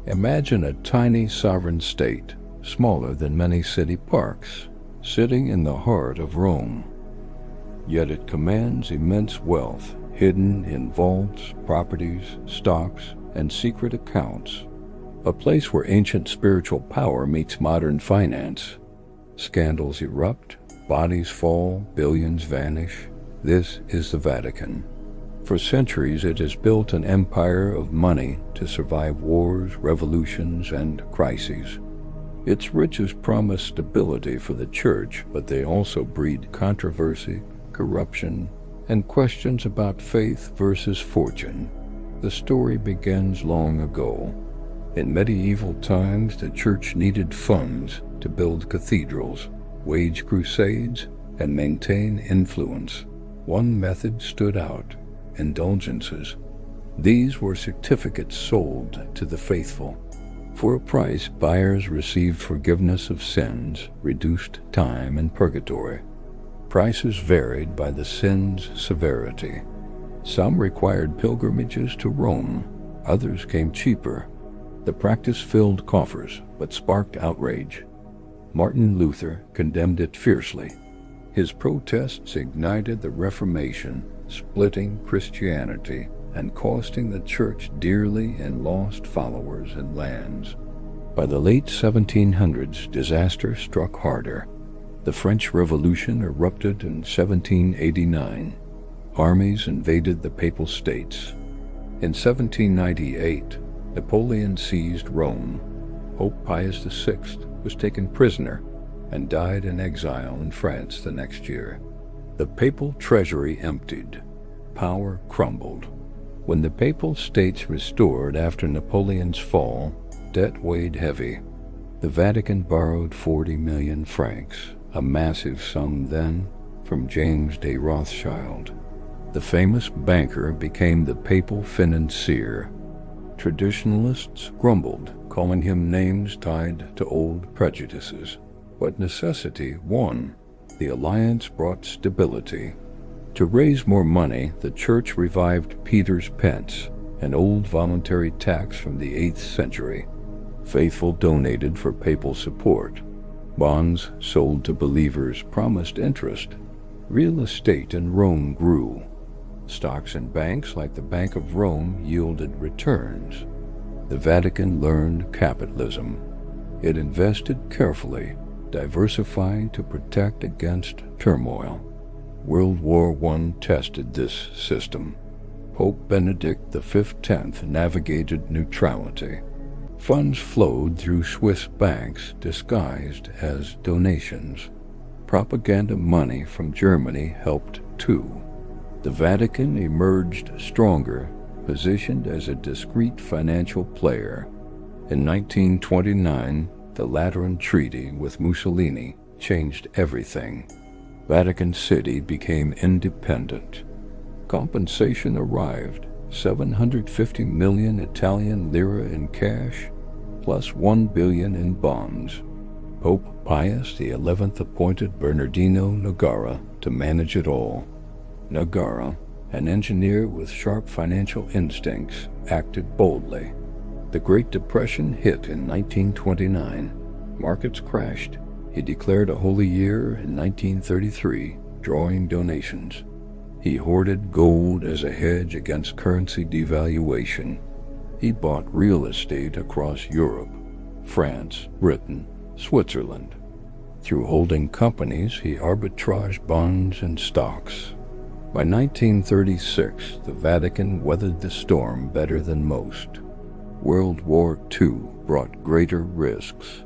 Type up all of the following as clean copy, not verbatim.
Imagine a tiny sovereign state, smaller than many city parks, sitting in the heart of Rome. Yet it commands immense wealth, hidden in vaults, properties, stocks, and secret accounts. A place where ancient spiritual power meets modern finance. Scandals erupt, bodies fall, billions vanish. This is the Vatican. For centuries it has built an empire of money to survive wars, revolutions, and crises. Its riches promise stability for the Church, but they also breed controversy, corruption, and questions about faith versus fortune. The story begins long ago. In medieval times, the Church needed funds to build cathedrals, wage crusades, and maintain influence. One method stood out: indulgences. These were certificates sold to the faithful. For a price, buyers received forgiveness of sins, reduced time in purgatory. Prices varied by the sin's severity. Some required pilgrimages to Rome, others came cheaper. The practice filled coffers, but sparked outrage. Martin Luther condemned it fiercely. His protests ignited the Reformation, splitting Christianity and costing the Church dearly in lost followers and lands. By the late 1700s, disaster struck harder. The French Revolution erupted in 1789. Armies invaded the Papal States. In 1798, Napoleon seized Rome. Pope Pius VI was taken prisoner and died in exile in France the next year. The papal treasury emptied. Power crumbled. When the Papal States restored after Napoleon's fall, debt weighed heavy. The Vatican borrowed 40 million francs, a massive sum then, from James de Rothschild. The famous banker became the papal financier. Traditionalists grumbled, calling him names tied to old prejudices. But necessity won. The alliance brought stability. To raise more money, the Church revived Peter's pence, an old voluntary tax from the 8th century. Faithful donated for papal support. Bonds sold to believers promised interest. Real estate in Rome grew. Stocks in banks like the Bank of Rome yielded returns. The Vatican learned capitalism. It invested carefully, diversifying to protect against turmoil. World War I tested this system. Pope Benedict XV navigated neutrality. Funds flowed through Swiss banks disguised as donations. Propaganda money from Germany helped too. The Vatican emerged stronger, positioned as a discreet financial player. In 1929, the Lateran Treaty with Mussolini changed everything. Vatican City became independent. Compensation arrived, 750 million Italian lira in cash, plus 1 billion in bonds. Pope Pius XI appointed Bernardino Nogara to manage it all. Nogara, an engineer with sharp financial instincts, acted boldly. The Great Depression hit in 1929. Markets crashed. He declared a holy year in 1933, drawing donations. He hoarded gold as a hedge against currency devaluation. He bought real estate across Europe, France, Britain, Switzerland. Through holding companies, he arbitraged bonds and stocks. By 1936, the Vatican weathered the storm better than most. World War II brought greater risks.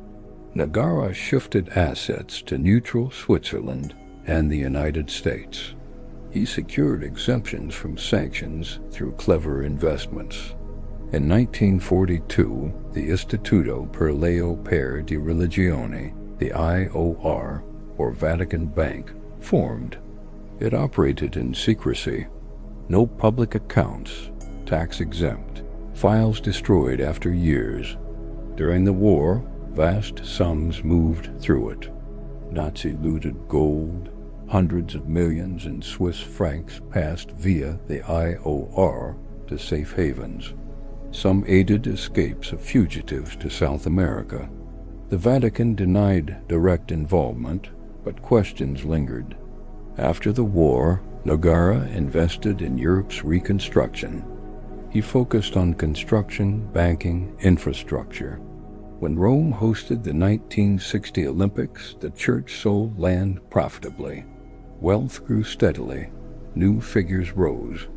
Nogara shifted assets to neutral Switzerland and the United States. He secured exemptions from sanctions through clever investments. In 1942, the Istituto per l'Opera di Religione, the IOR, or Vatican Bank, formed. It operated in secrecy. No public accounts, tax-exempt, files destroyed after years. During the war, vast sums moved through it. Nazi-looted gold, hundreds of millions in Swiss francs passed via the IOR to safe havens. Some aided escapes of fugitives to South America. The Vatican denied direct involvement, but questions lingered. After the war, Nogara invested in Europe's reconstruction. He focused on construction, banking, infrastructure. When Rome hosted the 1960 Olympics, the church sold land profitably. Wealth grew steadily. New figures rose.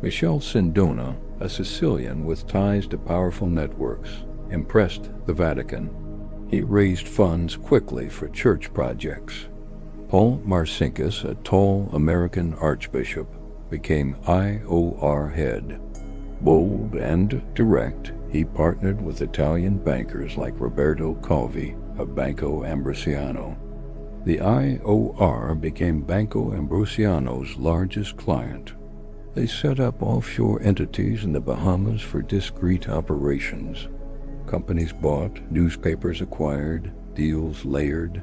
Michele Sindona, a Sicilian with ties to powerful networks, impressed the Vatican. He raised funds quickly for church projects. Paul Marcinkus, a tall American archbishop, became IOR head. Bold and direct, he partnered with Italian bankers like Roberto Calvi of Banco Ambrosiano. The IOR became Banco Ambrosiano's largest client. They set up offshore entities in the Bahamas for discreet operations. Companies bought, newspapers acquired, deals layered.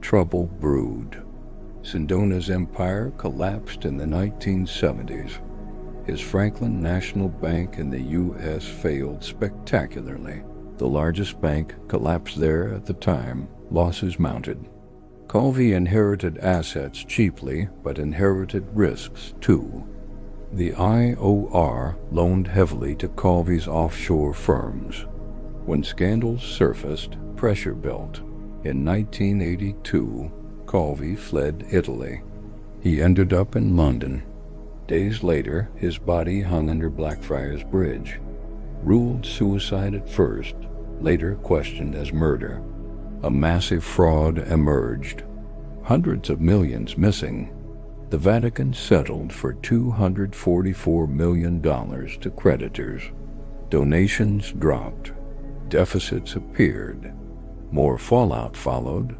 Trouble brewed. Sindona's empire collapsed in the 1970s. His Franklin National Bank in the U.S. failed spectacularly. The largest bank collapsed there at the time. Losses mounted. Calvi inherited assets cheaply, but inherited risks too. The IOR loaned heavily to Calvi's offshore firms. When scandals surfaced, pressure built. In 1982, Calvi fled Italy. He ended up in London. Days later, his body hung under Blackfriars Bridge. Ruled suicide at first, later questioned as murder. A massive fraud emerged. Hundreds of millions missing. The Vatican settled for $244 million to creditors. Donations dropped. Deficits appeared. More fallout followed.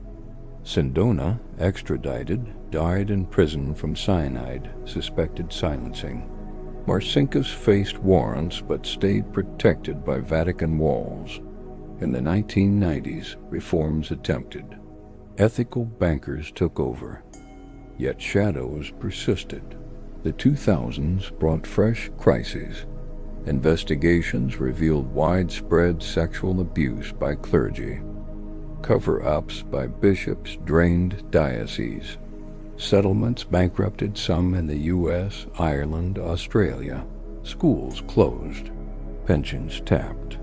Sindona, extradited, died in prison from cyanide, suspected silencing. Marcinkus faced warrants but stayed protected by Vatican walls. In the 1990s, reforms attempted. Ethical bankers took over. Yet shadows persisted. The 2000s brought fresh crises. Investigations revealed widespread sexual abuse by clergy. Cover-ups by bishops drained dioceses. Settlements bankrupted some in the U.S., Ireland, Australia. Schools closed. Pensions tapped.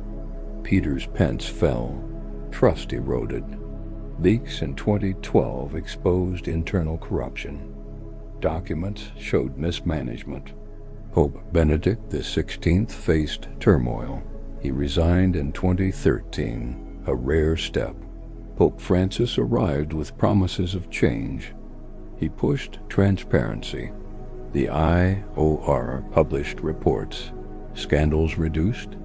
Peter's pence fell. Trust eroded. Leaks in 2012 exposed internal corruption. Documents showed mismanagement. Pope Benedict XVI faced turmoil. He resigned in 2013, a rare step. Pope Francis arrived with promises of change. He pushed transparency. The IOR published reports. Scandals reduced.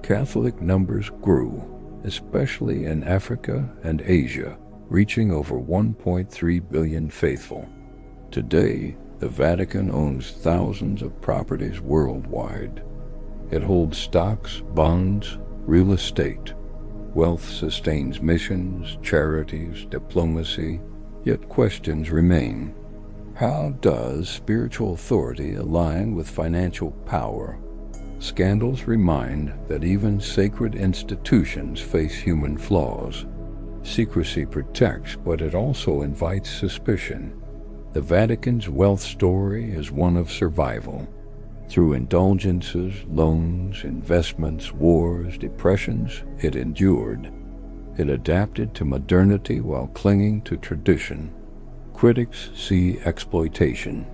Catholic numbers grew, especially in Africa and Asia, reaching over 1.3 billion faithful. Today, the Vatican owns thousands of properties worldwide. It holds stocks, bonds, real estate. Wealth sustains missions, charities, diplomacy, yet questions remain. How does spiritual authority align with financial power? Scandals remind that even sacred institutions face human flaws. Secrecy protects, but it also invites suspicion. The Vatican's wealth story is one of survival. Through indulgences, loans, investments, wars, depressions, it endured. It adapted to modernity while clinging to tradition. Critics see exploitation.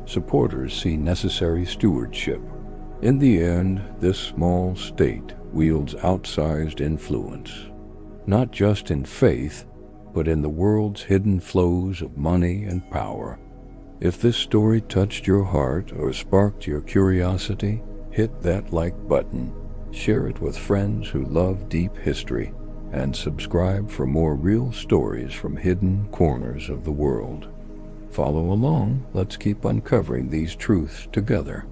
Supporters see necessary stewardship. In the end, this small state wields outsized influence, not just in faith, but in the world's hidden flows of money and power. If this story touched your heart or sparked your curiosity, hit that like button, share it with friends who love deep history, and subscribe for more real stories from hidden corners of the world. Follow along, let's keep uncovering these truths together.